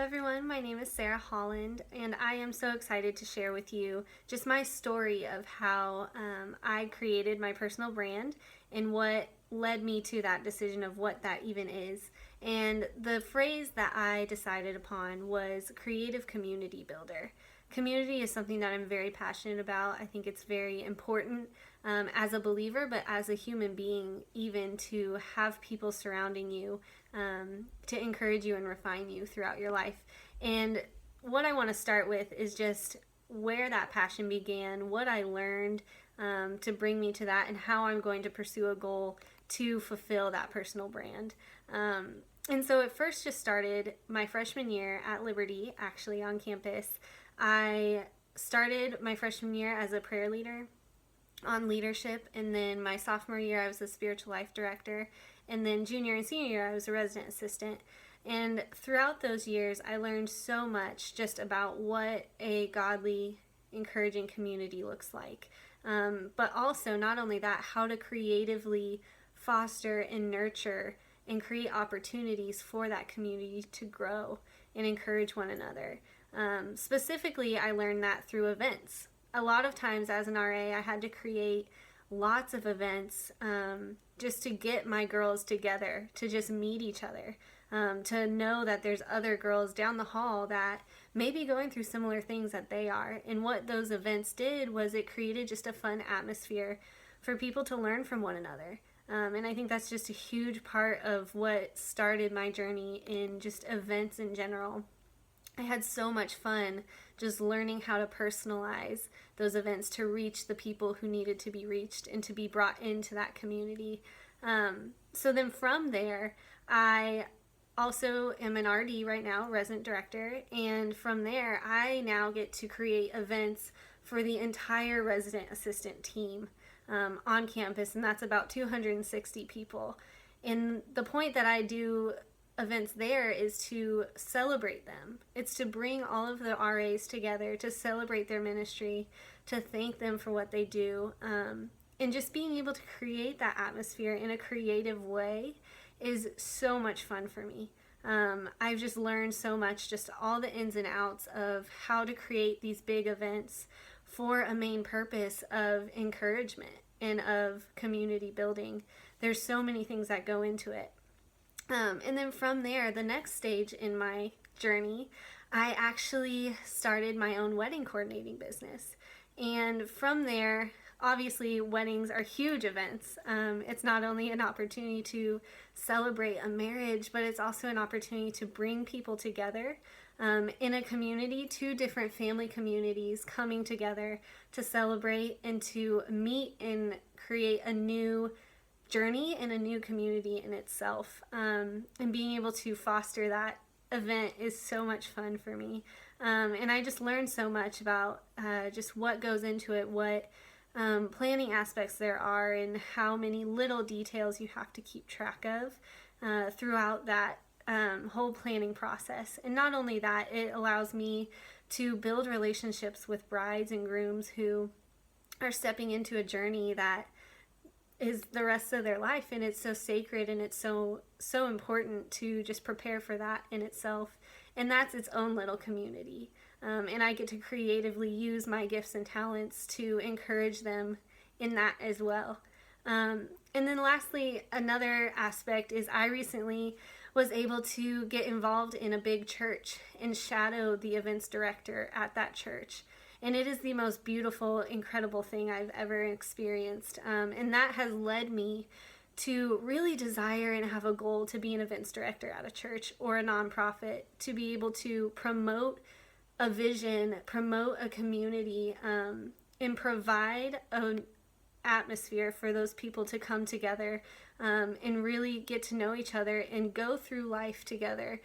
everyone, my name is Sarah Holland, and I am so excited to share with you just my story of how I created my personal brand and what led me to that decision of what that even is. And the phrase that I decided upon was creative community builder. Community is something that I'm very passionate about. I think it's very important as a believer, but as a human being, even to have people surrounding you to encourage you and refine you throughout your life. And what I want to start with is just where that passion began, what I learned to bring me to that, and how I'm going to pursue a goal to fulfill that personal brand. And so it first just started my freshman year at Liberty, actually on campus. I started my freshman year as a prayer leader on leadership, and then my sophomore year I was a spiritual life director, and then junior and senior year I was a resident assistant. And throughout those years I learned so much just about what a godly, encouraging community looks like, but also not only that, how to creatively foster and nurture and create opportunities for that community to grow and encourage one another. Specifically, I learned that through events. A lot of times as an RA, I had to create lots of events just to get my girls together, to just meet each other, to know that there's other girls down the hall that may be going through similar things that they are. And what those events did was it created just a fun atmosphere for people to learn from one another. And I think that's just a huge part of what started my journey in just events in general. I had so much fun just learning how to personalize those events to reach the people who needed to be reached and to be brought into that community. So then from there, I also am an RD right now, resident director, and from there I now get to create events for the entire resident assistant team on campus, and that's about 260 people. And the point that I do events there is to celebrate them. It's to bring all of the RAs together to celebrate their ministry, to thank them for what they do, and just being able to create that atmosphere in a creative way is so much fun for me. I've just learned so much, just all the ins and outs of how to create these big events for a main purpose of encouragement and of community building. There's so many things that go into it. And then from there, the next stage in my journey, I actually started my own wedding coordinating business. And from there, obviously, weddings are huge events. It's not only an opportunity to celebrate a marriage, but it's also an opportunity to bring people together in a community, two different family communities coming together to celebrate and to meet and create a new journey and a new community in itself. And being able to foster that event is so much fun for me. And I just learned so much about just what goes into it, what planning aspects there are, and how many little details you have to keep track of throughout that whole planning process. And not only that, it allows me to build relationships with brides and grooms who are stepping into a journey that is the rest of their life, and it's so sacred, and it's so important to just prepare for that in itself. And that's its own little community. And I get to creatively use my gifts and talents to encourage them in that as well. And then lastly, another aspect is I recently was able to get involved in a big church and shadow the events director at that church. And it is the most beautiful, incredible thing I've ever experienced. And that has led me to really desire and have a goal to be an events director at a church or a nonprofit, to be able to promote a vision, promote a community, and provide an atmosphere for those people to come together and really get to know each other and go through life together.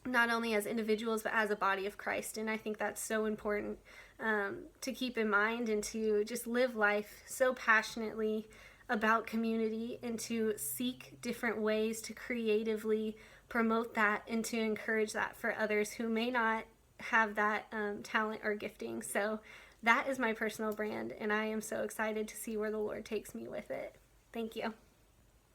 Not only as individuals, but as a body of Christ. And I think that's so important to keep in mind, and to just live life so passionately about community, and to seek different ways to creatively promote that and to encourage that for others who may not have that talent or gifting. So that is my personal brand, and I am so excited to see where the Lord takes me with it. Thank you.